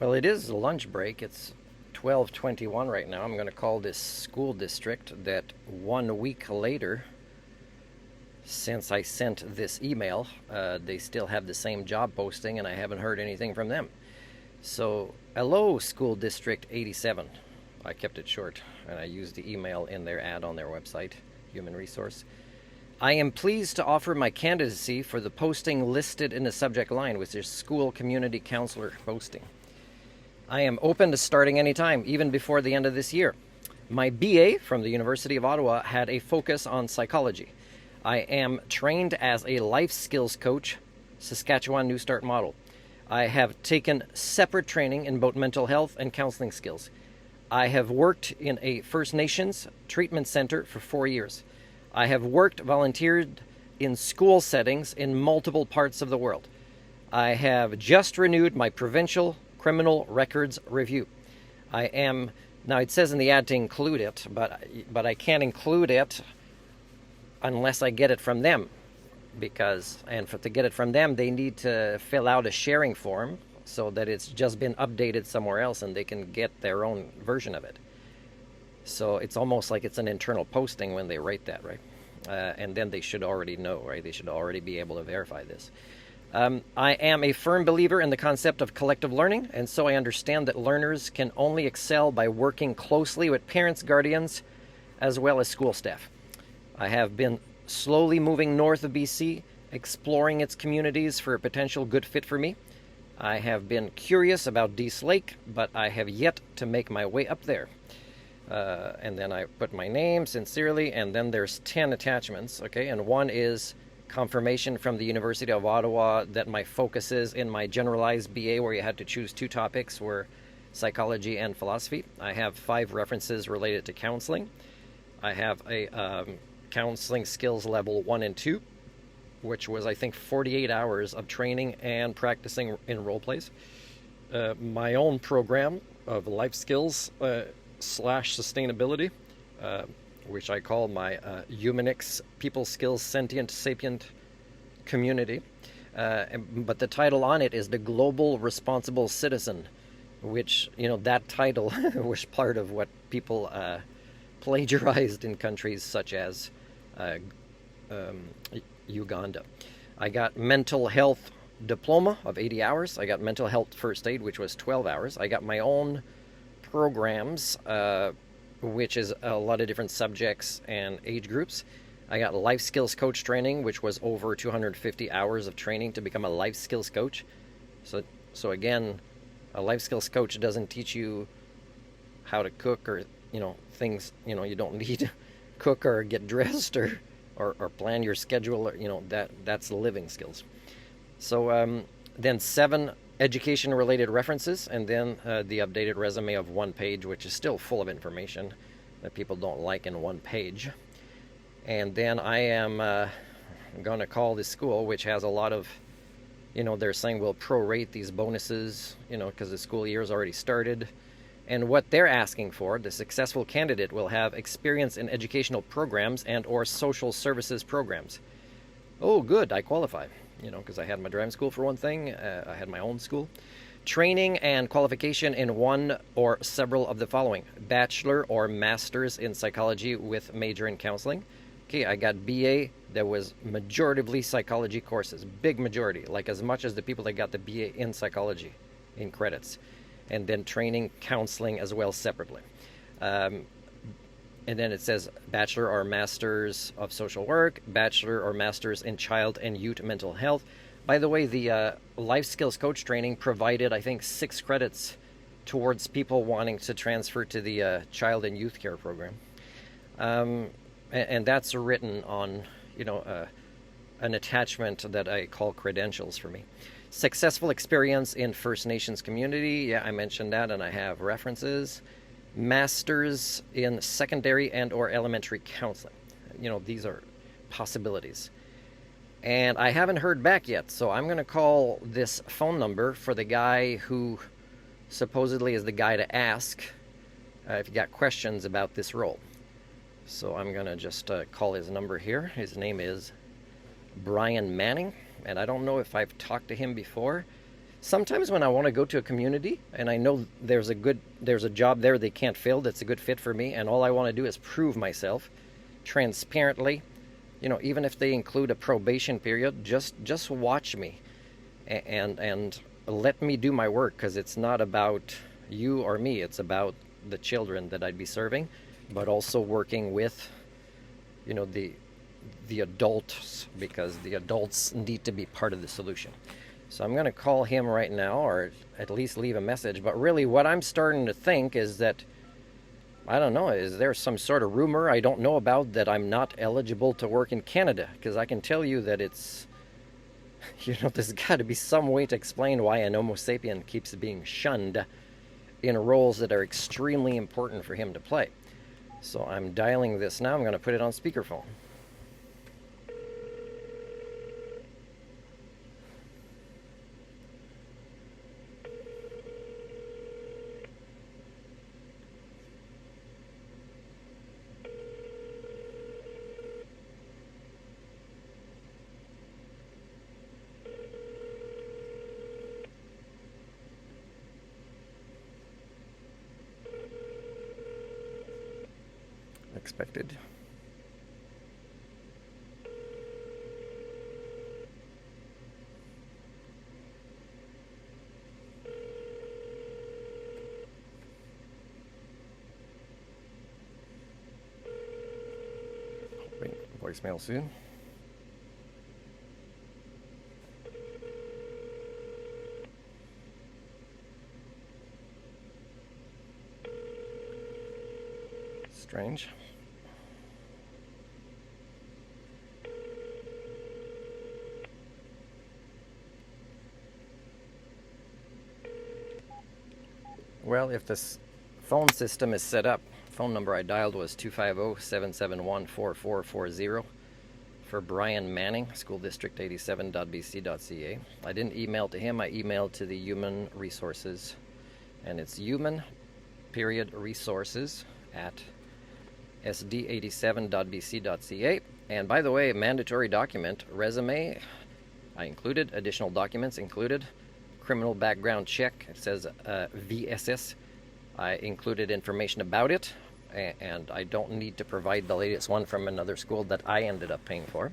Well, it is a lunch break. It's 12:21 right now. I'm going to call this school district that 1 week later, since I sent this email, they still have the same job posting and I haven't heard anything from them. So, hello, School District 87. I kept it short and I used the email in their ad on their website, Human Resource. I am pleased to offer my candidacy for the posting listed in the subject line, which is School Community Counselor posting. I am open to starting anytime, even before the end of this year. My BA from the University of Ottawa had a focus on psychology. I am trained as a life skills coach, Saskatchewan New Start model. I have taken separate training in both mental health and counseling skills. I have worked in a First Nations treatment center for 4 years. I have volunteered in school settings in multiple parts of the world. I have just renewed my provincial criminal records review. I am, now it says in the ad to include it, but I can't include it unless I get it from them. To get it from them, they need to fill out a sharing form so that it's just been updated somewhere else and they can get their own version of it. So it's almost like it's an internal posting when they write that, right? And then they should already know, right? They should already be able to verify this. I am a firm believer in the concept of collective learning, and so I understand that learners can only excel by working closely with parents, guardians, as well as school staff. I have been slowly moving north of BC, exploring its communities for a potential good fit for me. I have been curious about Dease Lake, but I have yet to make my way up there. And then I put my name, sincerely, and then there's 10 attachments, okay? And one is confirmation from the University of Ottawa that my focuses in my generalized BA, where you had to choose 2 topics, were psychology and philosophy. I have 5 references related to counseling. I have a counseling skills level 1 and 2, which was, I think, 48 hours of training and practicing in role plays. My own program of life skills slash sustainability, which I call my Humanix People Skills Sentient Sapient Community. But the title on it is the Global Responsible Citizen, which, that title was part of what people plagiarized in countries such as Uganda. I got mental health diploma of 80 hours. I got mental health first aid, which was 12 hours. I got my own programs, which is a lot of different subjects and age groups. I got life skills coach training, which was over 250 hours of training to become a life skills coach. So again, a life skills coach doesn't teach you how to cook or, things, you don't need to cook or get dressed or plan your schedule, or, that's living skills. So then 7 education-related references, and then the updated resume of 1 page, which is still full of information that people don't like in 1 page. And then I am going to call this school, which has a lot of, they're saying we'll prorate these bonuses, because the school year has already started. And what they're asking for, the successful candidate will have experience in educational programs and or social services programs. Oh, good, I qualify. Because I had my driving school for one thing, I had my own school. Training and qualification in one or several of the following: bachelor or master's in psychology with major in counseling. Okay, I got BA, that was majoritively psychology courses, big majority, like as much as the people that got the BA in psychology in credits. And then training, counseling as well separately. And then it says bachelor or master's of social work, bachelor or master's in child and youth mental health. By the way, the life skills coach training provided, I think, 6 credits towards people wanting to transfer to the child and youth care program. And that's written on, an attachment that I call credentials for me. Successful experience in First Nations community. Yeah, I mentioned that, and I have references. Masters in secondary and or elementary counseling. These are possibilities. And I haven't heard back yet, so I'm going to call this phone number for the guy who supposedly is the guy to ask if you got questions about this role. So I'm going to just call his number here. His name is Brian Manning, and I don't know if I've talked to him before. Sometimes when I want to go to a community and I know there's a job there they can't fill that's a good fit for me, and all I want to do is prove myself transparently, even if they include a probation period, just watch me and let me do my work, because it's not about you or me, it's about the children that I'd be serving, but also working with, the adults, because the adults need to be part of the solution. So I'm going to call him right now, or at least leave a message. But really what I'm starting to think is that, I don't know, is there some sort of rumor I don't know about that I'm not eligible to work in Canada? Because I can tell you that it's, there's got to be some way to explain why an Homo sapien keeps being shunned in roles that are extremely important for him to play. So I'm dialing this now. I'm going to put it on speakerphone. Expected. Wait, voicemail soon. Strange. Well, if this phone system is set up, phone number I dialed was 250-771-4440 for Brian Manning, School District 87.bc.ca. I didn't email to him, I emailed to the Human Resources, and it's human-resources at sd87.bc.ca. And by the way, mandatory document, resume, I included, additional documents included, criminal background check, it says VSS. I included information about it, and I don't need to provide the latest one from another school that I ended up paying for.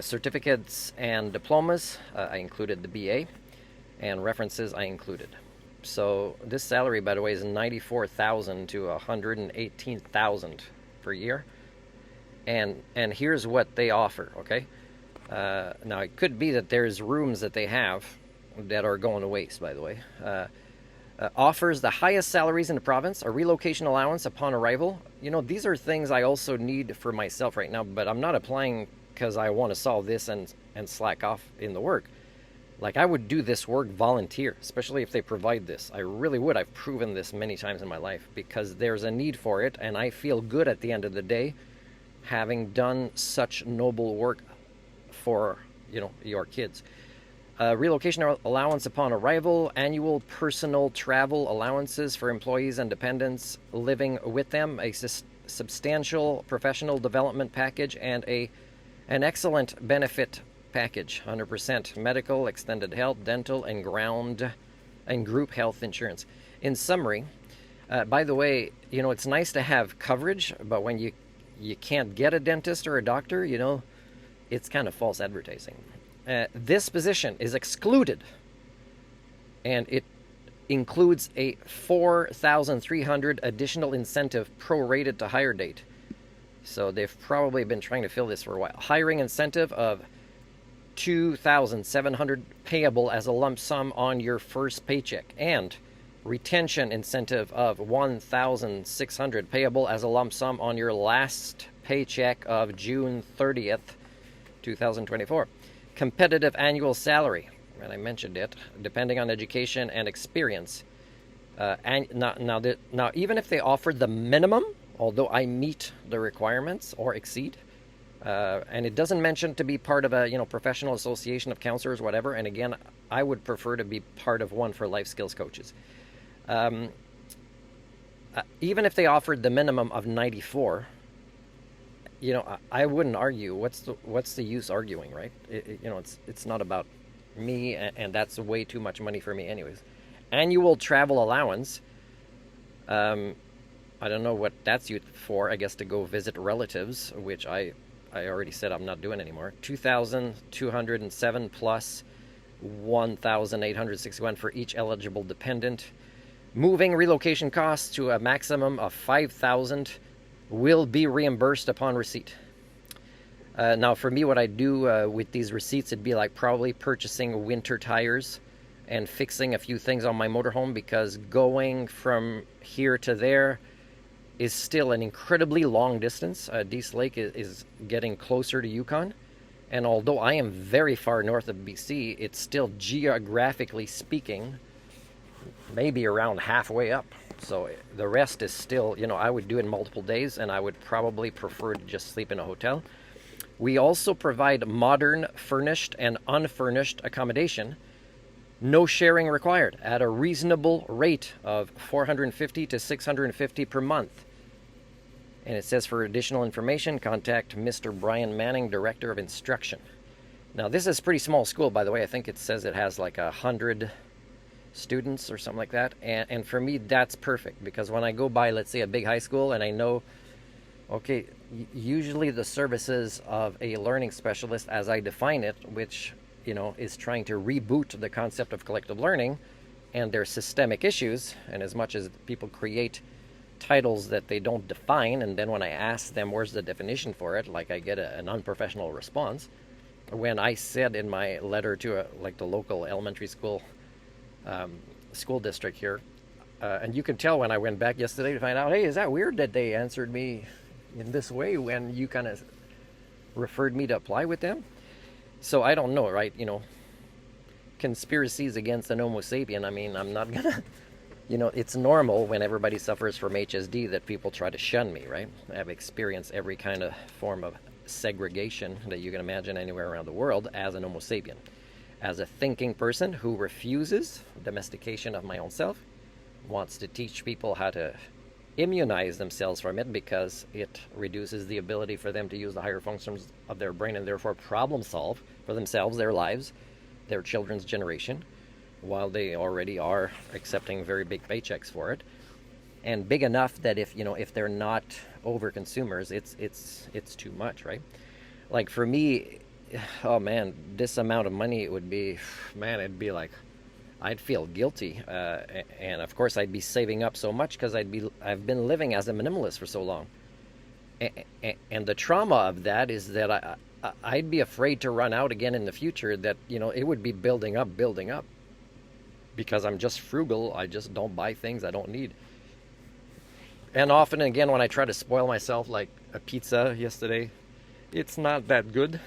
Certificates and diplomas, I included the BA, and references I included. So this salary, by the way, is $94,000 to $118,000 per year, and here's what they offer. Okay, now it could be that there's rooms that they have that are going to waste, by the way. Offers the highest salaries in the province, a relocation allowance upon arrival. These are things I also need for myself right now, but I'm not applying because I want to solve this and slack off in the work. Like, I would do this work volunteer, especially if they provide this. I really would. I've proven this many times in my life, because there's a need for it, and I feel good at the end of the day having done such noble work for, your kids. Relocation allowance upon arrival, annual personal travel allowances for employees and dependents living with them, a substantial professional development package, and an excellent benefit package, 100% medical, extended health, dental, and group health insurance. In summary, by the way, it's nice to have coverage, but when you can't get a dentist or a doctor, it's kind of false advertising. This position is excluded, and it includes a $4,300 additional incentive prorated to hire date. So they've probably been trying to fill this for a while. Hiring incentive of $2,700 payable as a lump sum on your first paycheck, and retention incentive of $1,600 payable as a lump sum on your last paycheck of June 30th, 2024. Competitive annual salary, and I mentioned it, depending on education and experience. Now, even if they offered the minimum, although I meet the requirements or exceed, and it doesn't mention to be part of a professional association of counselors, whatever. And again, I would prefer to be part of one for life skills coaches. Even if they offered the minimum of 94. I wouldn't argue. What's the use arguing, right? It's not about me, and that's way too much money for me, anyways. Annual travel allowance. I don't know what that's used for. I guess to go visit relatives, which I already said I'm not doing anymore. 2,207 plus 1,861 for each eligible dependent. Moving relocation costs to a maximum of 5,000 will be reimbursed upon receipt. Now, for me, what I do with these receipts, it'd be like probably purchasing winter tires and fixing a few things on my motorhome, because going from here to there is still an incredibly long distance. Dease Lake is getting closer to Yukon. And although I am very far north of BC, it's still, geographically speaking, maybe around halfway up. So the rest is still, I would do it in multiple days, and I would probably prefer to just sleep in a hotel. We also provide modern, furnished, and unfurnished accommodation. No sharing required, at a reasonable rate of $450 to $650 per month. And it says, for additional information, contact Mr. Brian Manning, Director of Instruction. Now, this is a pretty small school, by the way. I think it says it has like 100 students or something like that. And for me, that's perfect, because when I go by, let's say, a big high school, and I know, okay, usually the services of a learning specialist, as I define it, which, is trying to reboot the concept of collective learning, and their systemic issues, and as much as people create titles that they don't define, and then when I ask them where's the definition for it, like I get an unprofessional response. When I said in my letter to the local elementary school school district here, and you can tell when I went back yesterday to find out, hey, is that weird that they answered me in this way when you kind of referred me to apply with them? So I don't know, right? Conspiracies against an Homo sapien. I mean, I'm not gonna, it's normal when everybody suffers from HSD that people try to shun me, right? I've experienced every kind of form of segregation that you can imagine anywhere around the world as an Homo sapien. As a thinking person who refuses domestication of my own self, wants to teach people how to immunize themselves from it, because it reduces the ability for them to use the higher functions of their brain and therefore problem solve for themselves, their lives, their children's generation, while they already are accepting very big paychecks for it, and big enough that if they're not over consumers, it's too much, right? Like for me, oh man, this amount of money, it'd be like, I'd feel guilty, and of course I'd be saving up so much because I've been living as a minimalist for so long, and the trauma of that is that I'd be afraid to run out again in the future. That it would be building up, because I'm just frugal. I just don't buy things I don't need. And often again, when I try to spoil myself, like a pizza yesterday, it's not that good.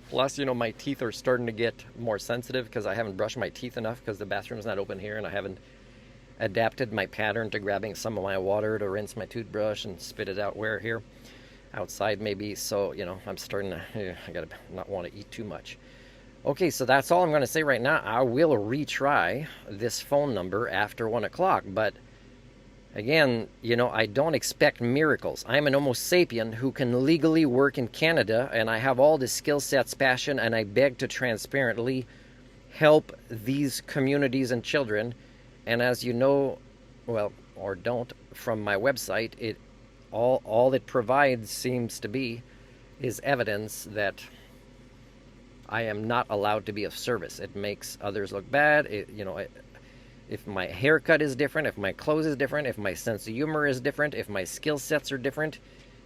Plus, my teeth are starting to get more sensitive because I haven't brushed my teeth enough, because the bathroom's not open here, and I haven't adapted my pattern to grabbing some of my water to rinse my toothbrush and spit it out where here. Outside maybe. So, I'm starting to, I gotta not want to eat too much. Okay, so that's all I'm going to say right now. I will retry this phone number after 1 o'clock, but again, I don't expect miracles. I'm an Homo sapien who can legally work in Canada, and I have all the skill sets, passion, and I beg to transparently help these communities and children. And as you know, well, or don't, from my website, all it provides seems to be is evidence that I am not allowed to be of service. It makes others look bad. If my haircut is different, if my clothes is different, if my sense of humor is different, if my skill sets are different,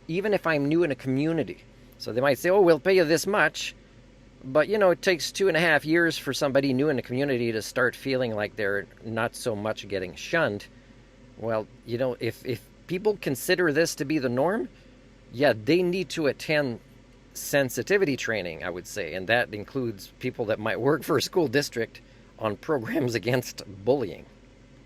even if I'm new in a community. So they might say, oh, we'll pay you this much. But, it takes 2.5 years for somebody new in a community to start feeling like they're not so much getting shunned. Well, if people consider this to be the norm, yeah, they need to attend sensitivity training, I would say. And that includes people that might work for a school district on programs against bullying.